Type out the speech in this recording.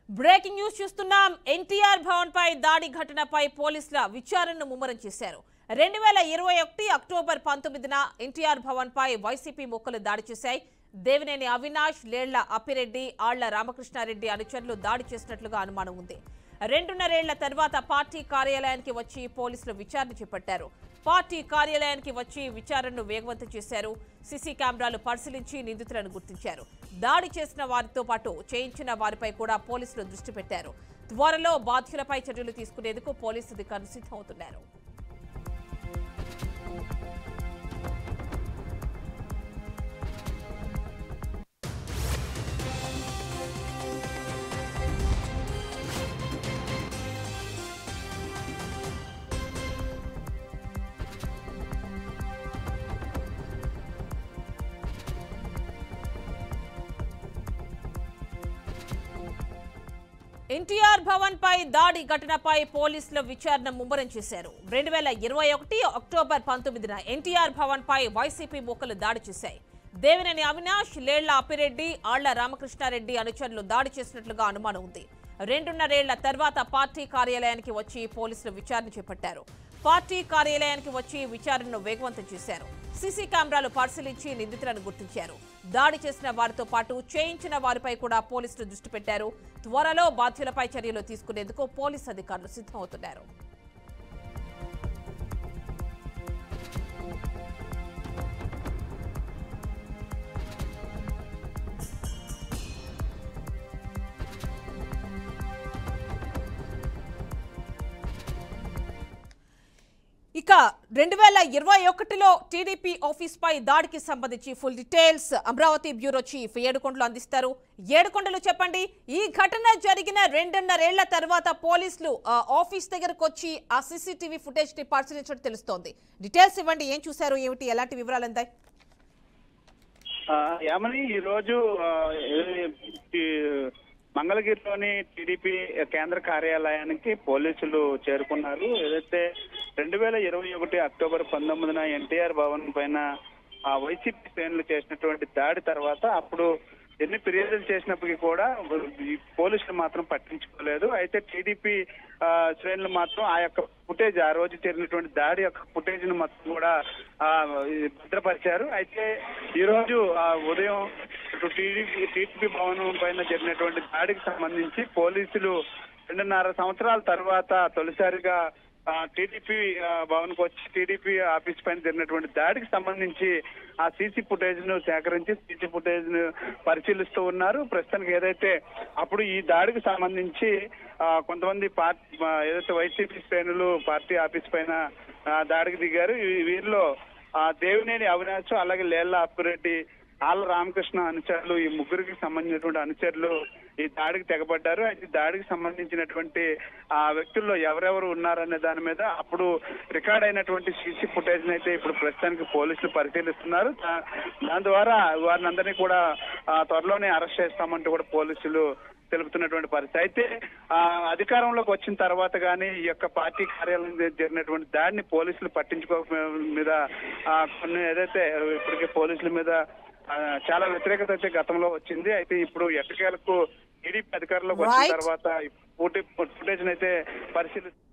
Breaking news చూస్తున్నాం. ఎన్టీఆర్ భవన్ పై దాడి ఘటనపై పోలీసుల విచారణను ముమ్మరం చేశారు. 2021 అక్టోబర్ 19న ఎన్టీఆర్ భవన్ పై వైసీపీ ముక్కలు దాడి చేశాయి. దేవినేని అవినాష్, లేళ్ల అప్పిరెడ్డి, ఆళ్ల రామకృష్ణారెడ్డి అనుచరులు దాడి చేసినట్లుగా అనుమానం ఉంది. 2.5 ఏళ్ల తర్వాత పార్టీ కార్యాలయానికి వచ్చి పోలీసులు విచారణ చేపట్టారు. పార్టీ కార్యాలయానికి వచ్చి విచారణను వేగవంతం చేశారు. సీసీ కెమెరాలు పరిశీలించి నిందితులను గుర్తించారు. దాడి చేసిన వారితో పాటు చేయించిన వారిపై కూడా పోలీసులు దృష్టి పెట్టారు. త్వరలో బాధ్యులపై చర్యలు తీసుకునేందుకు పోలీసు అధికారులు సిద్ధమవుతున్నారు. ఎన్టీఆర్ భవన్ పై దాడి ఘటనపై పోలీసుల విచారణ ముమ్మరం చేశారు. 2021 అక్టోబర్ 19న ఎన్టీఆర్ భవన్ పై వైసీపీ ముక్కలు దాడి చేశాయి. దేవినేని అవినాష్, లేళ్ల అప్పిరెడ్డి, ఆళ్ల రామకృష్ణారెడ్డి అనుచరులు దాడి చేసినట్లుగా అనుమానం ఉంది. 2.5 ఏళ్ల తర్వాత పార్టీ కార్యాలయానికి వచ్చి పోలీసులు విచారణ చేపట్టారు. పార్టీ కార్యాలయానికి వచ్చి విచారణను వేగవంతం చేశారు. సీసీ కెమెరాలు పరిశీలించి నిందితులను గుర్తించారు. దాడి చేసిన వారితో పాటు చేయించిన వారిపై కూడా పోలీసులు దృష్టి పెట్టారు. త్వరలో బాధ్యులపై చర్యలు తీసుకునేందుకు పోలీసు అధికారులు సిద్ధమవుతున్నారు. ఇక 2021లో టీడీపీ ఆఫీస్ పై దాడికి సంబంధించి full details Amaravati bureau chief Yedukondalu అందిస్తారు. ఏడుకొండలు చెప్పండి, ఈ ఘటన జరిగిన 2.5 ఏళ్ల తర్వాత పోలీసులు ఆఫీస్ దగ్గరకు వచ్చి ఆ సీసీటీవీ ఫుటేజ్ ని పరిశీలించడం తెలుస్తోంది. డీటెయిల్స్ ఇవ్వండి, ఏం చూశారు, ఏమిటి, ఎలాంటి వివరాలు అందాయి? యామని ఈ రోజు మంగళగిరిలోని టీడీపీ కేంద్ర కార్యాలయానికి పోలీసులు చేరుకున్నారు. ఏదైతే 2021 అక్టోబర్ 19న ఎన్టీఆర్ భవన్ పైన వైసీపీ శ్రేణులు చేసినటువంటి దాడి తర్వాత అప్పుడు ఎన్ని ఫిర్యాదులు చేసినప్పటికీ కూడా పోలీసులు మాత్రం పట్టించుకోలేదు. అయితే టీడీపీ శ్రేణులు మాత్రం ఆ యొక్క ఫుటేజ్, ఆ రోజు జరిగినటువంటి దాడి యొక్క ఫుటేజ్ ను మొత్తం కూడా భద్రపరిచారు. అయితే ఈ రోజు ఉదయం టీడీపీ భవనం పైన జరిగినటువంటి దాడికి సంబంధించి పోలీసులు 2.5 సంవత్సరాల తర్వాత తొలిసారిగా టీడీపీ భవన్ కు వచ్చి టీడీపీ ఆఫీస్ పైన జరిగినటువంటి దాడికి సంబంధించి ఆ సీసీ ఫుటేజ్ ను సేకరించి సీసీ ఫుటేజ్ ను పరిశీలిస్తూ ఉన్నారు. ప్రస్తుతానికి ఏదైతే అప్పుడు ఈ దాడికి సంబంధించి కొంతమంది ఏదైతే వైసీపీ శ్రేణులు పార్టీ ఆఫీస్ పైన దాడికి దిగారు. వీరిలో దేవినేని అవినాష్, అలాగే లేళ్ల అప్పిరెడ్డి, ఆళ్ల రామకృష్ణ అనుచరులు, ఈ ముగ్గురికి సంబంధించినటువంటి అనుచరులు ఈ దాడికి తెగబడ్డారు. అయితే దాడికి సంబంధించినటువంటి ఆ వ్యక్తుల్లో ఎవరెవరు ఉన్నారనే దాని మీద అప్పుడు రికార్డ్ అయినటువంటి సీసీ ఫుటేజ్ అయితే ఇప్పుడు ప్రస్తుతానికి పోలీసులు పరిశీలిస్తున్నారు. దాని ద్వారా వారిని అందరినీ కూడా త్వరలోనే అరెస్ట్ చేస్తామంటూ కూడా పోలీసులు తెలుపుతున్నటువంటి పరిస్థితి. అయితే అధికారంలోకి వచ్చిన తర్వాత కానీ ఈ యొక్క పార్టీ కార్యాలయం జరిగినటువంటి దాడిని పోలీసులు పట్టించుకోకపోవడం మీద కొన్ని ఏదైతే ఇప్పటికే పోలీసుల మీద చాలా వ్యతిరేకత అయితే గతంలో వచ్చింది. అయితే ఇప్పుడు ఎట్టకేలకు టీడీపీ అధికారంలోకి వచ్చిన తర్వాత ఫుటేజ్ అయితే పరిశీలిస్తారు.